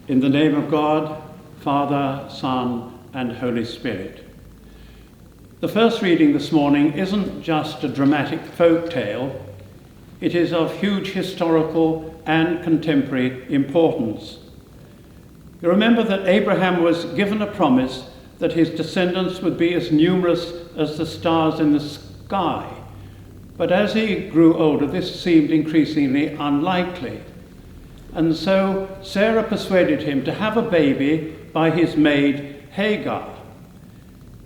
In the name of God, Father, Son, and Holy Spirit. The first reading this morning isn't just a dramatic folk tale, it is of huge historical and contemporary importance. You remember that Abraham was given a promise that his descendants would be as numerous as the stars in the sky. But as he grew older, this seemed increasingly unlikely. And so Sarah persuaded him to have a baby by his maid Hagar.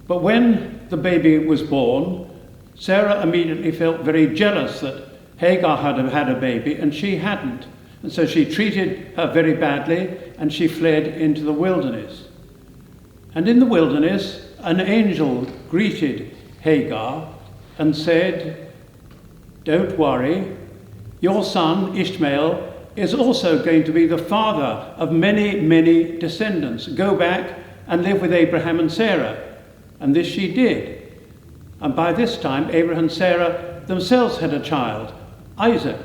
But when the baby was born, Sarah immediately felt very jealous that Hagar had a baby and she hadn't. And so she treated her very badly and she fled into the wilderness. And in the wilderness, an angel greeted Hagar and said, "Don't worry, your son Ishmael is also going to be the father of many, many descendants. Go back and live with Abraham and Sarah." And this she did. And by this time, Abraham and Sarah themselves had a child, Isaac.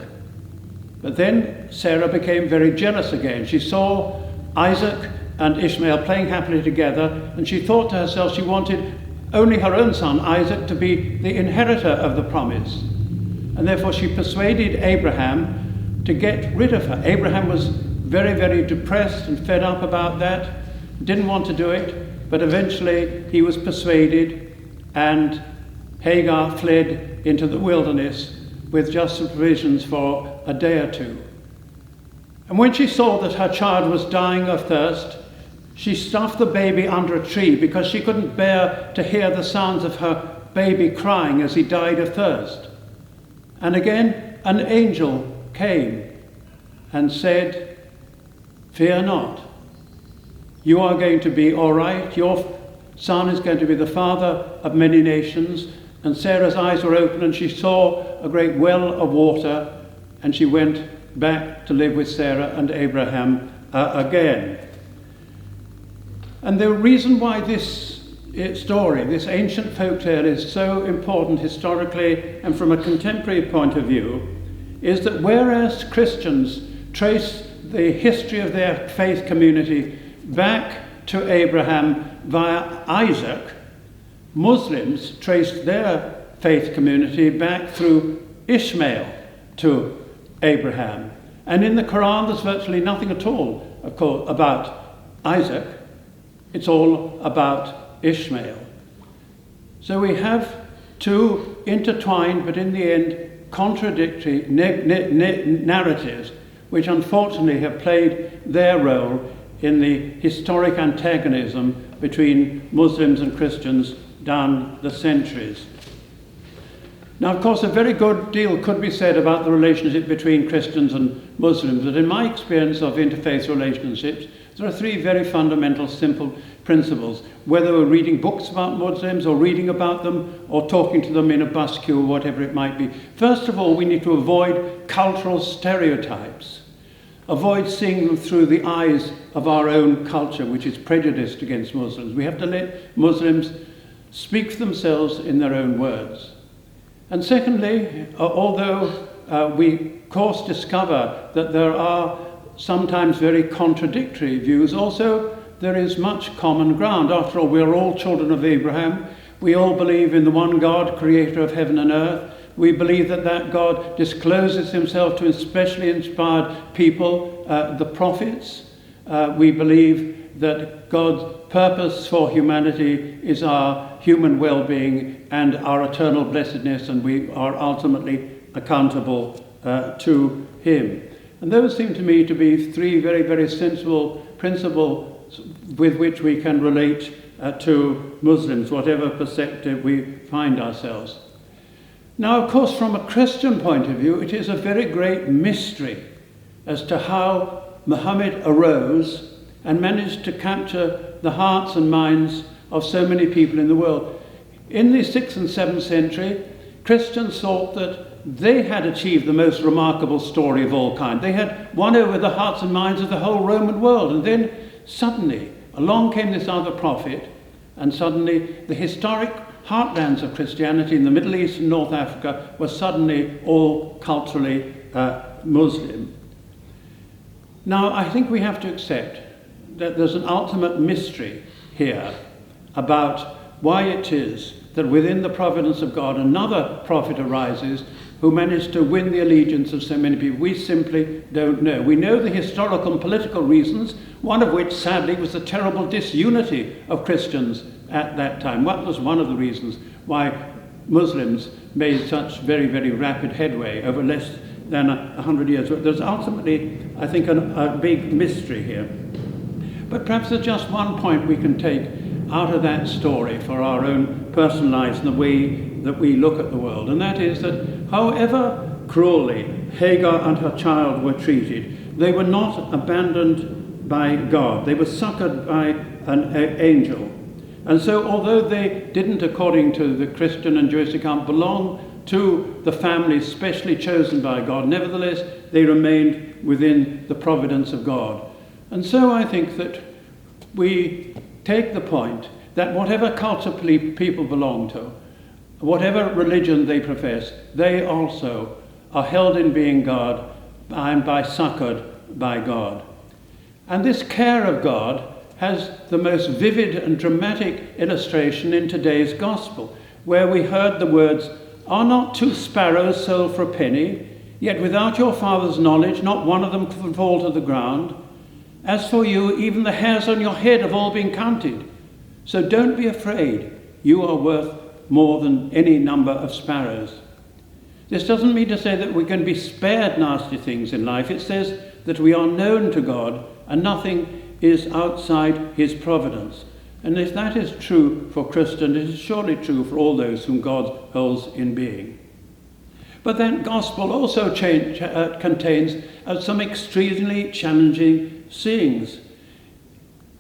But then Sarah became very jealous again. She saw Isaac and Ishmael playing happily together, and she thought to herself she wanted only her own son, Isaac, to be the inheritor of the promise. And therefore she persuaded Abraham to get rid of her. Abraham was very, very depressed and fed up about that, didn't want to do it, but eventually he was persuaded, and Hagar fled into the wilderness with just some provisions for a day or two. And when she saw that her child was dying of thirst, she stuffed the baby under a tree because she couldn't bear to hear the sounds of her baby crying as he died of thirst. And again, an angel came and said, "Fear not. You are going to be all right. Your son is going to be the father of many nations." And Sarah's eyes were open and she saw a great well of water, and she went back to live with Sarah and Abraham again. And the reason why this story, this ancient folk tale, is so important historically and from a contemporary point of view is that whereas Christians trace the history of their faith community back to Abraham via Isaac, Muslims traced their faith community back through Ishmael to Abraham. And in the Quran there's virtually nothing at all, of course, about Isaac. It's all about Ishmael. So we have two intertwined, but in the end, contradictory narratives, which unfortunately have played their role in the historic antagonism between Muslims and Christians down the centuries. Now, of course, a very good deal could be said about the relationship between Christians and Muslims, but in my experience of interfaith relationships, there are three very fundamental, simple principles, whether we're reading books about Muslims or reading about them or talking to them in a bus queue or whatever it might be. First of all, we need to avoid cultural stereotypes. Avoid seeing them through the eyes of our own culture, which is prejudiced against Muslims. We have to let Muslims speak for themselves in their own words. And secondly, although we of course discover that there are sometimes very contradictory views, also there is much common ground. After all, we are all children of Abraham. We all believe in the one God, creator of heaven and earth. We believe that that God discloses himself to especially inspired people, the prophets. We believe that God's purpose for humanity is our human well-being and our eternal blessedness, and we are ultimately accountable to him. And those seem to me to be three very, very sensible principles with which we can relate to Muslims, whatever perspective we find ourselves. Now, of course, from a Christian point of view, it is a very great mystery as to how Muhammad arose and managed to capture the hearts and minds of so many people in the world. In the 6th and 7th century, Christians thought that they had achieved the most remarkable story of all kind. They had won over the hearts and minds of the whole Roman world. And then suddenly along came this other prophet, and suddenly the historic heartlands of Christianity in the Middle East and North Africa were suddenly all culturally Muslim. Now, I think we have to accept that there's an ultimate mystery here about why it is that within the providence of God another prophet arises who managed to win the allegiance of so many people. We simply don't know. We know the historical and political reasons, one of which sadly was the terrible disunity of Christians at that time. What was one of the reasons why Muslims made such very, very rapid headway over less than 100 years? There's ultimately, I think, a big mystery here. But perhaps there's just one point we can take out of that story for our own personal lives and the way that we look at the world, and that is that however cruelly Hagar and her child were treated, they were not abandoned by God. They were succored by an angel. And so although they didn't, according to the Christian and Jewish account, belong to the family specially chosen by God, nevertheless they remained within the providence of God. And so I think that we take the point that whatever culture people belong to, whatever religion they profess, they also are held in being God and succored by God. And this care of God has the most vivid and dramatic illustration in today's gospel, where we heard the words, "Are not 2 sparrows sold for a penny? Yet without your Father's knowledge, not one of them can fall to the ground. As for you, even the hairs on your head have all been counted. So don't be afraid. You are worth more than any number of sparrows." This doesn't mean to say that we can be spared nasty things in life. It says that we are known to God and nothing is outside his providence. And if that is true for Christians, it is surely true for all those whom God holds in being. But that gospel also contains some extremely challenging sayings.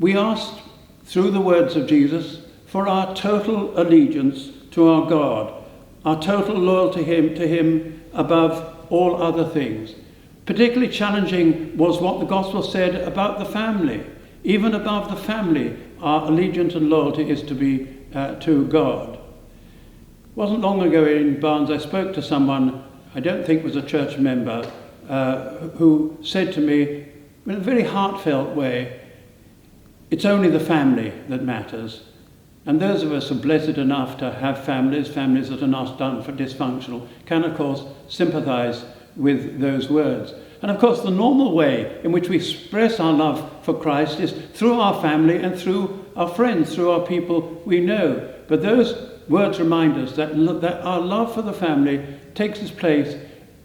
We asked, through the words of Jesus, for our total allegiance to our God, our total loyalty to him above all other things. Particularly challenging was what the gospel said about the family. Even above the family, our allegiance and loyalty is to be to God. It wasn't long ago in Barnes I spoke to someone, I don't think was a church member, who said to me in a very heartfelt way, "It's only the family that matters." And those of us who are blessed enough to have families that are not dysfunctional, can of course sympathize with those words. And of course the normal way in which we express our love for Christ is through our family and through our friends, through our people we know. But those words remind us that our love for the family takes its place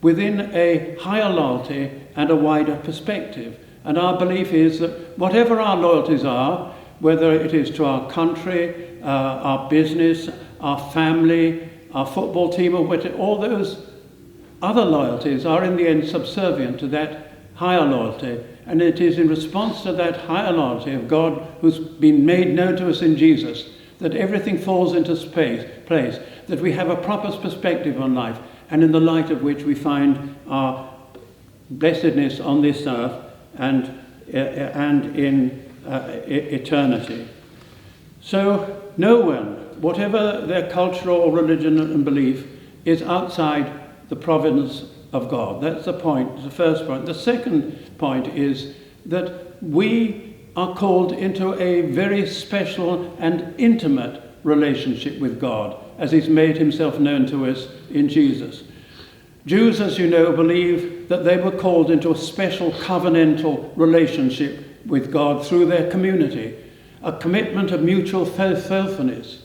within a higher loyalty and a wider perspective. And our belief is that whatever our loyalties are, whether it is to our country, our business, our family, our football team, or all those other loyalties are in the end subservient to that higher loyalty. And it is in response to that higher loyalty of God who's been made known to us in Jesus that everything falls into place, that we have a proper perspective on life, and in the light of which we find our blessedness on this earth and in eternity. So no one, whatever their culture or religion and belief, is outside the providence of God. That's the point, the first point. The second point is that we are called into a very special and intimate relationship with God, as he's made himself known to us in Jesus. Jews, as you know, believe that they were called into a special covenantal relationship with God through their community, a commitment of mutual faithfulness.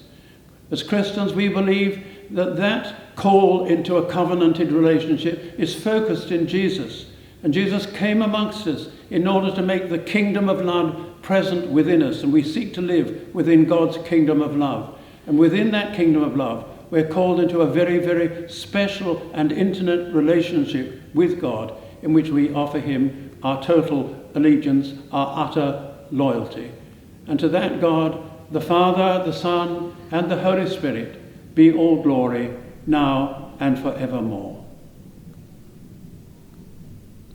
As Christians, we believe that call into a covenanted relationship is focused in Jesus. And Jesus came amongst us in order to make the kingdom of love present within us. And we seek to live within God's kingdom of love. And within that kingdom of love, we're called into a very, very special and intimate relationship with God, in which we offer him our total allegiance, our utter loyalty. And to that God, the Father, the Son, and the Holy Spirit, be all glory, now and forevermore.